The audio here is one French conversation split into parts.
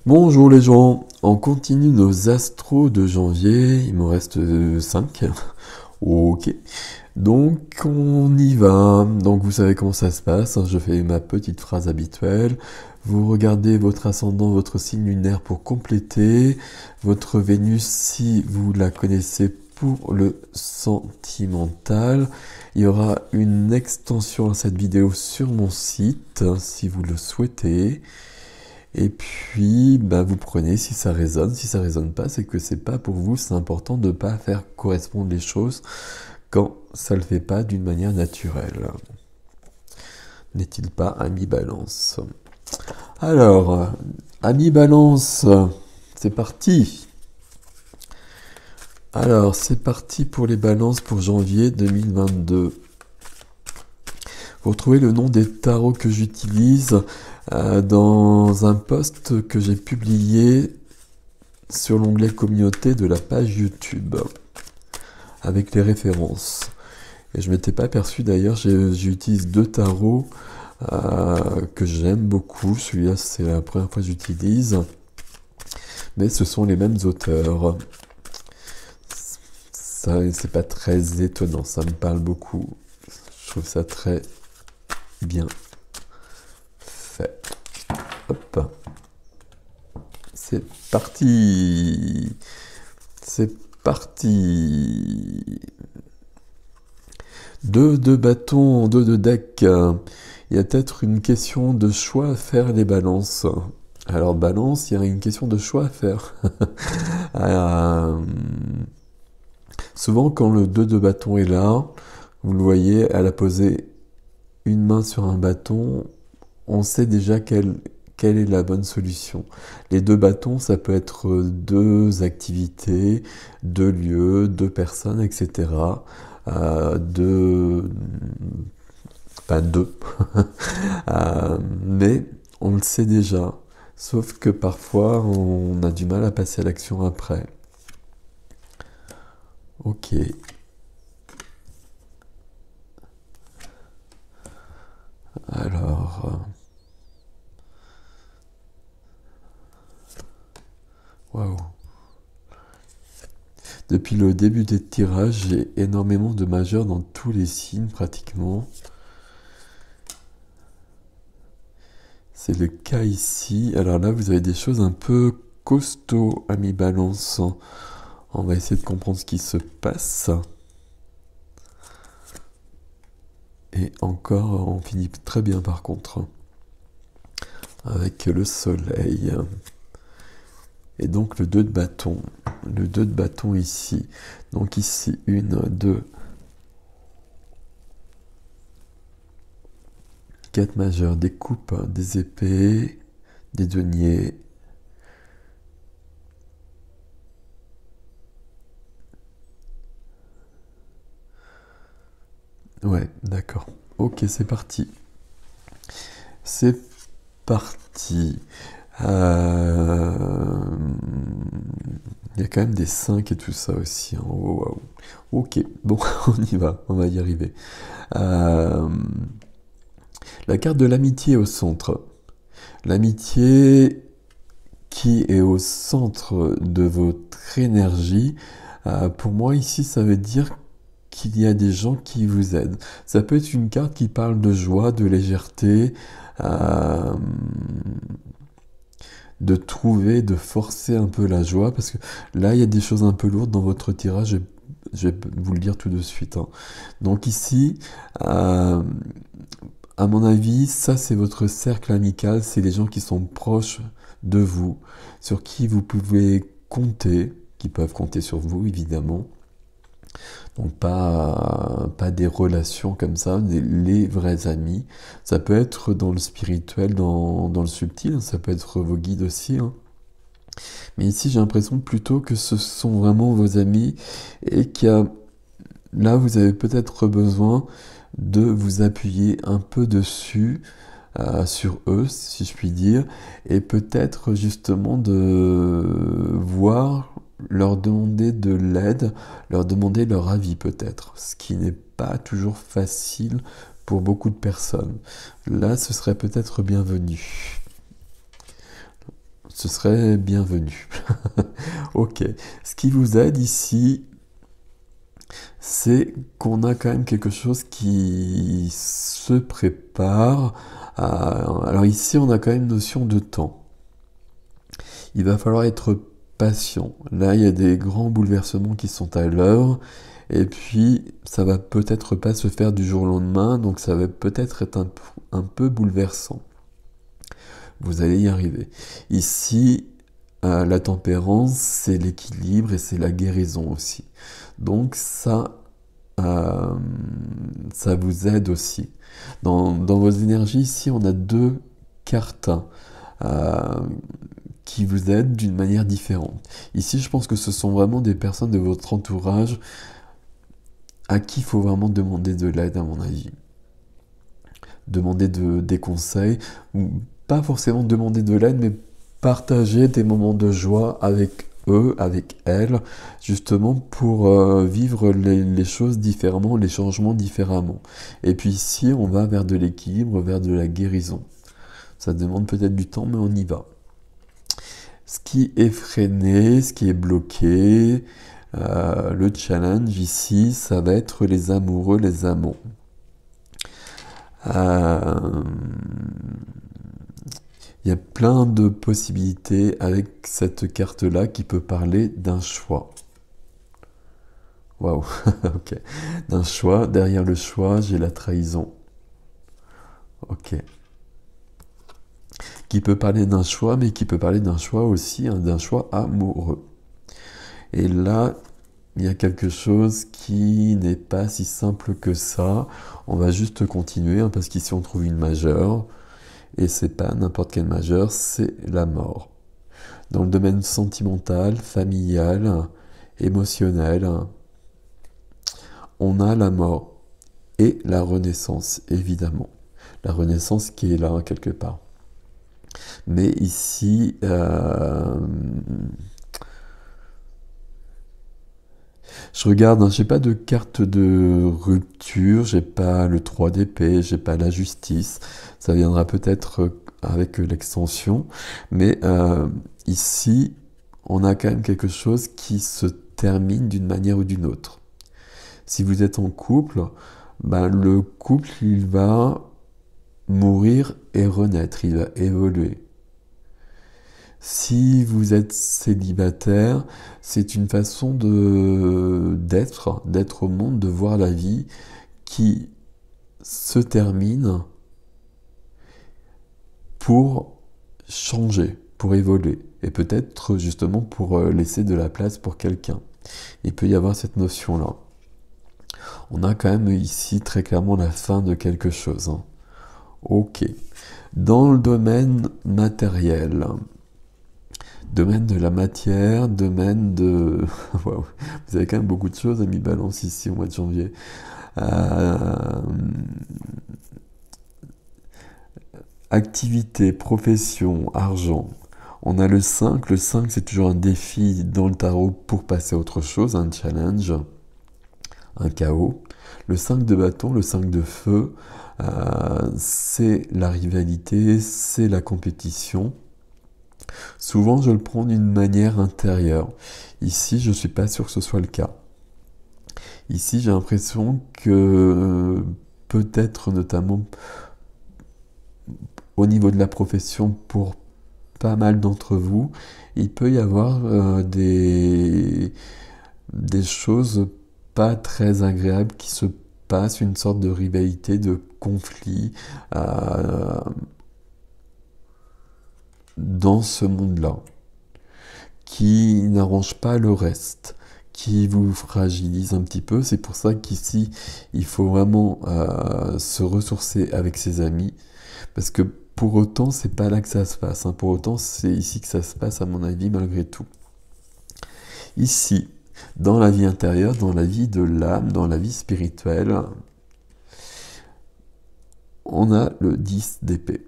Bonjour les gens, on continue nos astros de janvier, il m'en reste 5. Ok, donc on y va. Donc vous savez comment ça se passe, hein. Je fais ma petite phrase habituelle. Vous regardez votre ascendant, votre signe lunaire pour compléter. Votre Vénus, si vous la connaissez, pour le sentimental. Il y aura une extension à cette vidéo sur mon site, hein, si vous le souhaitez. Et puis, vous prenez si ça résonne. Si ça résonne pas, c'est que c'est pas pour vous. C'est important de ne pas faire correspondre les choses quand ça le fait pas d'une manière naturelle. N'est-il pas, ami Balance? Alors, ami Balance, c'est parti. Alors, c'est parti pour les balances pour janvier 2022. Vous retrouvez le nom des tarots que j'utilise dans un post que j'ai publié sur l'onglet communauté de la page YouTube avec les références. Et je m'étais pas aperçu d'ailleurs, j'utilise deux tarots que j'aime beaucoup. Celui-là, c'est la première fois que j'utilise, mais ce sont les mêmes auteurs. Ça, c'est pas très étonnant, ça me parle beaucoup. Je trouve ça très bien fait. Hop. C'est parti. C'est parti. Deux de bâtons, deux de deck. Il y a peut-être une question de choix à faire les balances. Alors balance, il y a une question de choix à faire. Souvent quand le 2 de bâton est là, vous le voyez, elle a posé une main sur un bâton, on sait déjà quelle est la bonne solution. Les deux bâtons, ça peut être deux activités, deux lieux, deux personnes, etc. Deux... Pas deux. Mais on le sait déjà. Sauf que parfois, on a du mal à passer à l'action après. Ok. Alors... Waouh. Depuis le début des tirages, j'ai énormément de majeurs dans tous les signes pratiquement. C'est le cas ici. Alors là, vous avez des choses un peu costauds, ami Balance. On va essayer de comprendre ce qui se passe. Et encore, on finit très bien par contre. Avec le soleil. Et donc le 2 de bâton. Le 2 de bâton ici. Donc ici, 1, 2, 4 majeurs, des coupes, des épées, des deniers. Ouais, d'accord. Ok, c'est parti. C'est parti. Il y a quand même des 5 et tout ça aussi, hein. Oh, wow. Ok, bon, on va y arriver. La carte de l'amitié au centre. L'amitié qui est au centre de votre énergie, pour moi ici ça veut dire qu'il y a des gens qui vous aident. Ça peut être une carte qui parle de joie, de légèreté, de trouver, de forcer un peu la joie, parce que là il y a des choses un peu lourdes dans votre tirage, je vais vous le dire tout de suite, hein. Donc ici, à mon avis, ça c'est votre cercle amical, c'est les gens qui sont proches de vous, sur qui vous pouvez compter, qui peuvent compter sur vous évidemment. Donc pas des relations comme ça, les vrais amis. Ça peut être dans le spirituel, dans le subtil, ça peut être vos guides aussi, hein. Mais ici j'ai l'impression plutôt que ce sont vraiment vos amis et là vous avez peut-être besoin de vous appuyer un peu dessus, sur eux, si je puis dire, et peut-être justement de voir, leur demander de l'aide, leur demander leur avis peut-être, ce qui n'est pas toujours facile pour beaucoup de personnes. Là, ce serait peut-être bienvenu. ce serait bienvenu. Ok. Ce qui vous aide ici, c'est qu'on a quand même quelque chose qui se prépare. Alors ici, on a quand même une notion de temps. Il va falloir être patient. Là, il y a des grands bouleversements qui sont à l'œuvre. Et puis, ça va peut-être pas se faire du jour au lendemain, donc ça va peut-être être un peu bouleversant. Vous allez y arriver. Ici, la tempérance, c'est l'équilibre et c'est la guérison aussi. Donc euh, ça vous aide aussi. Dans vos énergies, ici, on a deux cartes euh, qui vous aident d'une manière différente. Ici, je pense que ce sont vraiment des personnes de votre entourage à qui il faut vraiment demander de l'aide, à mon avis. Demander des conseils, ou pas forcément demander de l'aide, mais partager des moments de joie avec eux, avec elles, justement pour vivre les choses différemment, les changements différemment. Et puis ici, on va vers de l'équilibre, vers de la guérison. Ça demande peut-être du temps, mais on y va. Ce qui est freiné, ce qui est bloqué, le challenge ici, ça va être les amoureux, les amants. Il y a plein de possibilités avec cette carte-là qui peut parler d'un choix. Waouh, ok. D'un choix. Derrière le choix, j'ai la trahison. Ok. Qui peut parler d'un choix, mais qui peut parler d'un choix aussi, hein, d'un choix amoureux. Et là, il y a quelque chose qui n'est pas si simple que ça. On va juste continuer, hein, parce qu'ici on trouve une majeure. Et c'est pas n'importe quelle majeure, c'est la mort. Dans le domaine sentimental, familial, émotionnel, on a la mort et la renaissance, évidemment. La renaissance qui est là, quelque part. Mais ici, je regarde, hein, j'ai pas de carte de rupture, j'ai pas le 3 d'épée, j'ai pas la justice. Ça viendra peut-être avec l'extension. Mais ici, on a quand même quelque chose qui se termine d'une manière ou d'une autre. Si vous êtes en couple, ben, le couple, il va mourir et renaître, il va évoluer. Si vous êtes célibataire, c'est une façon d'être au monde, de voir la vie qui se termine pour changer, pour évoluer, et peut-être justement pour laisser de la place pour quelqu'un. Il peut y avoir cette notion-là. On a quand même ici très clairement la fin de quelque chose, hein. Ok. Dans le domaine matériel, domaine de la matière, domaine de... Wow. Vous avez quand même beaucoup de choses à mi-balance ici au mois de janvier. Activité, profession, argent. On a le 5. Le 5, c'est toujours un défi dans le tarot pour passer à autre chose, un challenge, un chaos. Le 5 de bâton, le 5 de feu, c'est la rivalité, c'est la compétition. Souvent, je le prends d'une manière intérieure. Ici, je ne suis pas sûr que ce soit le cas. Ici, j'ai l'impression que peut-être notamment au niveau de la profession, pour pas mal d'entre vous, il peut y avoir des choses pas très agréables qui se passent, une sorte de rivalité, de conflit dans ce monde-là, qui n'arrange pas le reste, qui vous fragilise un petit peu. C'est pour ça qu'ici, il faut vraiment se ressourcer avec ses amis, parce que pour autant, c'est pas là que ça se passe, hein. Pour autant, c'est ici que ça se passe, à mon avis, malgré tout. Ici, dans la vie intérieure, dans la vie de l'âme, dans la vie spirituelle, on a le 10 d'épée.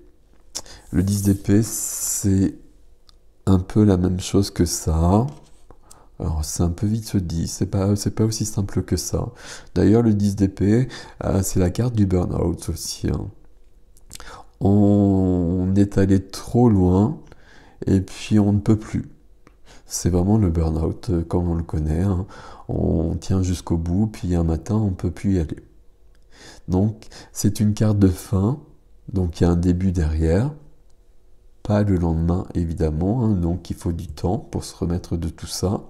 Le 10 d'épée, c'est un peu la même chose que ça. Alors, c'est un peu vite se dit, c'est pas aussi simple que ça. D'ailleurs, le 10 d'épée, c'est la carte du burn-out aussi, hein. On est allé trop loin, et puis on ne peut plus. C'est vraiment le burn-out, comme on le connaît, hein. On tient jusqu'au bout, puis un matin, on ne peut plus y aller. Donc, c'est une carte de fin, donc il y a un début derrière, pas le lendemain évidemment, hein, donc il faut du temps pour se remettre de tout ça.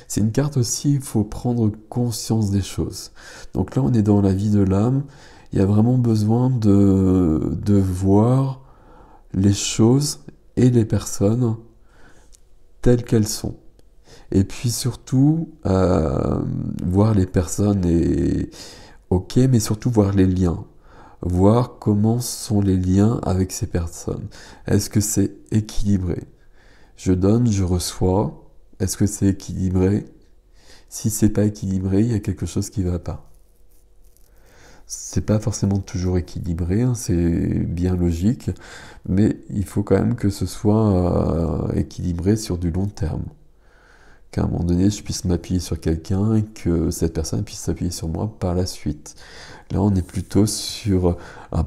C'est une carte aussi, il faut prendre conscience des choses. Donc là, on est dans la vie de l'âme, il y a vraiment besoin de voir les choses et les personnes telles qu'elles sont. Et puis surtout, voir les personnes et ok, mais surtout voir les liens. Voir comment sont les liens avec ces personnes. Est-ce que c'est équilibré? Je donne, je reçois. Est-ce que c'est équilibré? Si c'est pas équilibré, il y a quelque chose qui va pas. C'est pas forcément toujours équilibré, hein, c'est bien logique, mais il faut quand même que ce soit équilibré sur du long terme. Qu'à un moment donné, je puisse m'appuyer sur quelqu'un et que cette personne puisse s'appuyer sur moi par la suite. Là, on est plutôt sur,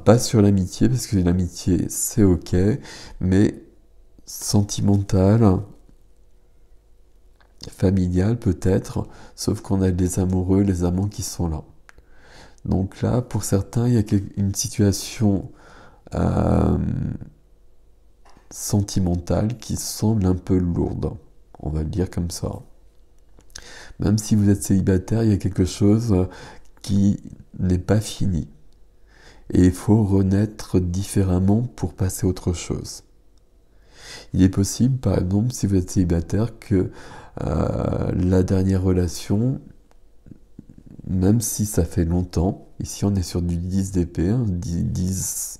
pas sur l'amitié, parce que l'amitié, c'est ok, mais sentimental, familial peut-être, sauf qu'on a des amoureux, les amants qui sont là. Donc là, pour certains, il y a une situation sentimentale qui semble un peu lourde. On va le dire comme ça. Même si vous êtes célibataire, il y a quelque chose qui n'est pas fini. Et il faut renaître différemment pour passer à autre chose. Il est possible, par exemple, si vous êtes célibataire, que la dernière relation, même si ça fait longtemps, ici on est sur du 10 d'épée, hein, 10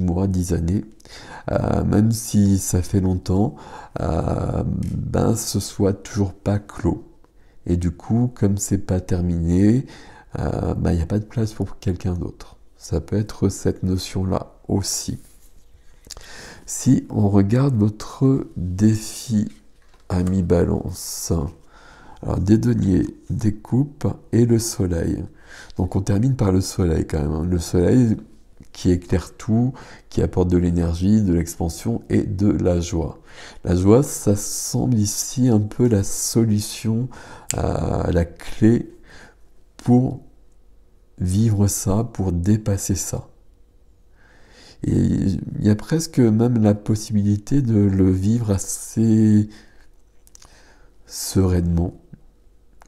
mois, 10 années, même si ça fait longtemps, ce soit toujours pas clos. Et du coup, comme c'est pas terminé, il n'y a pas de place pour quelqu'un d'autre. Ça peut être cette notion-là aussi. Si on regarde votre défi ami balance, alors des deniers, des coupes et le soleil. Donc on termine par le soleil quand même, hein. Le soleil qui éclaire tout, qui apporte de l'énergie, de l'expansion et de la joie. La joie, ça semble ici un peu la solution, la clé pour vivre ça, pour dépasser ça. Et il y a presque même la possibilité de le vivre assez sereinement.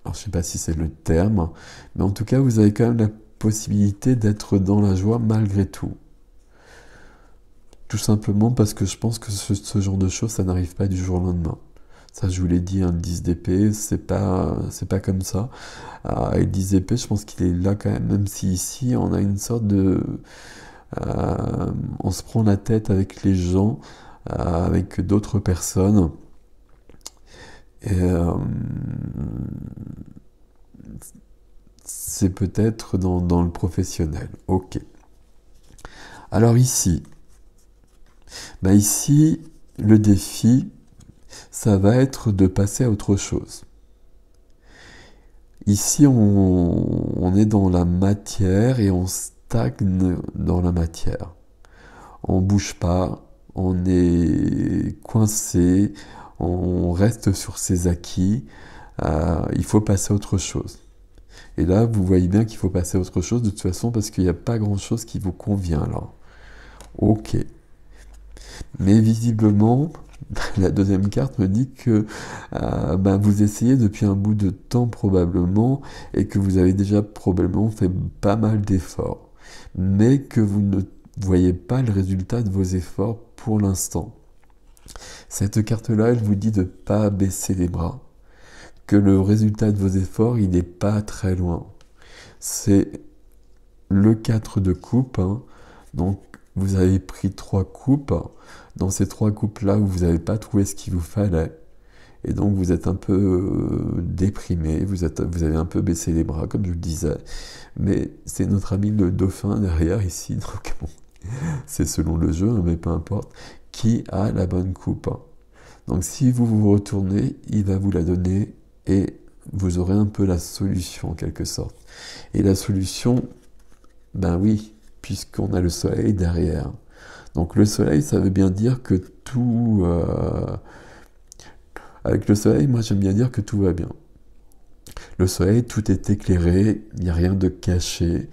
Alors je ne sais pas si c'est le terme, mais en tout cas vous avez quand même la possibilité d'être dans la joie malgré tout. Tout simplement parce que je pense que ce genre de choses, ça n'arrive pas du jour au lendemain. Ça, je vous l'ai dit, un 10 d'épée, c'est pas comme ça. Et le 10 d'épée, je pense qu'il est là quand même si ici, on a une sorte de... on se prend la tête avec les gens, avec d'autres personnes. Et c'est peut-être dans le professionnel. Ok. Alors ici, ici, le défi, ça va être de passer à autre chose. Ici, on est dans la matière et on stagne dans la matière. On bouge pas, on est coincé, on reste sur ses acquis. Il faut passer à autre chose. Et là, vous voyez bien qu'il faut passer à autre chose de toute façon parce qu'il n'y a pas grand-chose qui vous convient là. Ok. Mais visiblement, la deuxième carte me dit que vous essayez depuis un bout de temps probablement et que vous avez déjà probablement fait pas mal d'efforts. Mais que vous ne voyez pas le résultat de vos efforts pour l'instant. Cette carte-là, elle vous dit de ne pas baisser les bras. Que le résultat de vos efforts, il n'est pas très loin. C'est le 4 de coupe, hein. Donc vous avez pris 3 coupes. Dans ces 3 coupes-là, vous n'avez pas trouvé ce qu'il vous fallait. Et donc vous êtes un peu déprimé, vous avez un peu baissé les bras, comme je le disais. Mais c'est notre ami le dauphin derrière ici, donc bon, c'est selon le jeu, mais peu importe, qui a la bonne coupe. Donc si vous vous retournez, il va vous la donner et vous aurez un peu la solution en quelque sorte. Et la solution, oui, puisqu'on a le soleil derrière. Donc le soleil, ça veut bien dire que tout... avec le soleil, moi j'aime bien dire que tout va bien. Le soleil, tout est éclairé, il n'y a rien de caché.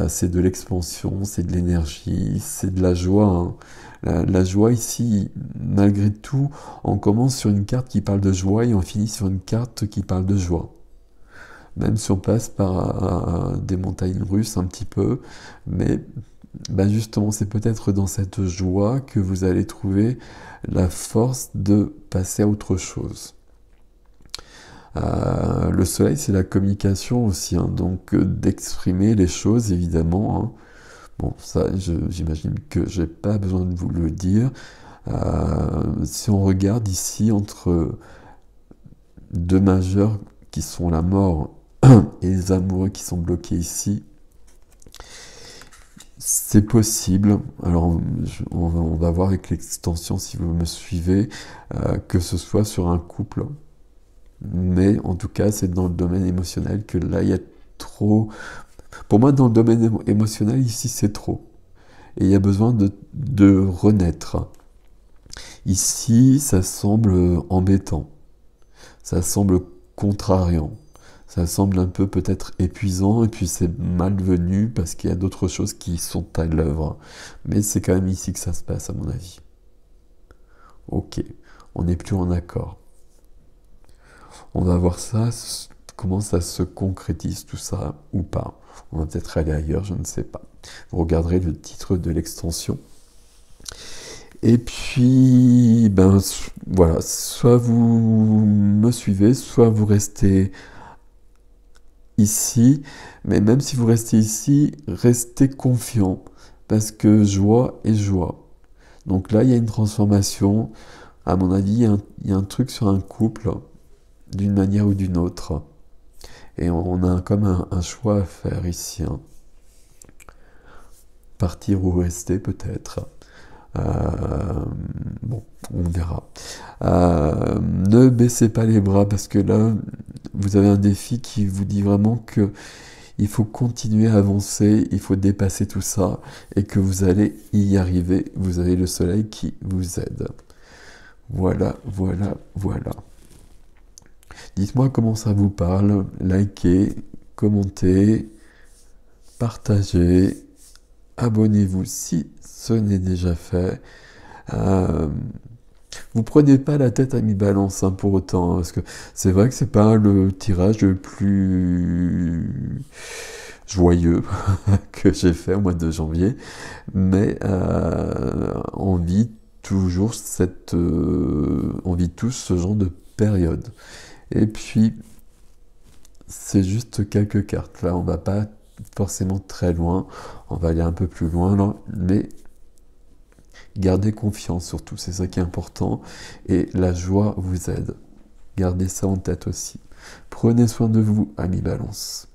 C'est de l'expansion, c'est de l'énergie, c'est de la joie, hein. La joie ici, malgré tout, on commence sur une carte qui parle de joie et on finit sur une carte qui parle de joie. Même si on passe par des montagnes russes un petit peu, mais bah justement, c'est peut-être dans cette joie que vous allez trouver la force de passer à autre chose. Le soleil, c'est la communication aussi, hein, donc d'exprimer les choses, évidemment, hein. Bon, ça, j'imagine que j'ai pas besoin de vous le dire. Si on regarde ici entre deux majeurs qui sont la mort et les amoureux qui sont bloqués ici, c'est possible. Alors, on va voir avec l'extension si vous me suivez, que ce soit sur un couple. Mais en tout cas, c'est dans le domaine émotionnel que là, il y a trop. Pour moi, dans le domaine émotionnel, ici, c'est trop. Et il y a besoin de renaître. Ici, ça semble embêtant. Ça semble contrariant. Ça semble un peu peut-être épuisant et puis c'est malvenu parce qu'il y a d'autres choses qui sont à l'œuvre. Mais c'est quand même ici que ça se passe à mon avis. Ok, on n'est plus en accord. On va voir ça, comment ça se concrétise tout ça ou pas. On va peut-être aller ailleurs, je ne sais pas. Vous regarderez le titre de l'extension. Et puis, ben voilà, soit vous me suivez, soit vous restez ici. Mais même si vous restez ici, restez confiant. Parce que joie est joie. Donc là, il y a une transformation. À mon avis, il y a un truc sur un couple, d'une manière ou d'une autre. Et on a comme un choix à faire ici, hein. Partir ou rester peut-être. Bon, on verra. Ne baissez pas les bras parce que là, vous avez un défi qui vous dit vraiment que il faut continuer à avancer, il faut dépasser tout ça et que vous allez y arriver. Vous avez le soleil qui vous aide. Voilà, voilà, voilà. Dites-moi comment ça vous parle. Likez, commentez, partagez, abonnez-vous si ce n'est déjà fait. Vous prenez pas la tête à mi-balance, hein, pour autant, hein, parce que c'est vrai que c'est pas le tirage le plus joyeux que j'ai fait au mois de janvier, mais on vit toujours on vit tous ce genre de période. Et puis c'est juste quelques cartes. Là, on va pas forcément très loin, on va aller un peu plus loin, là, mais gardez confiance surtout, c'est ça qui est important. Et la joie vous aide. Gardez ça en tête aussi. Prenez soin de vous, amis Balance.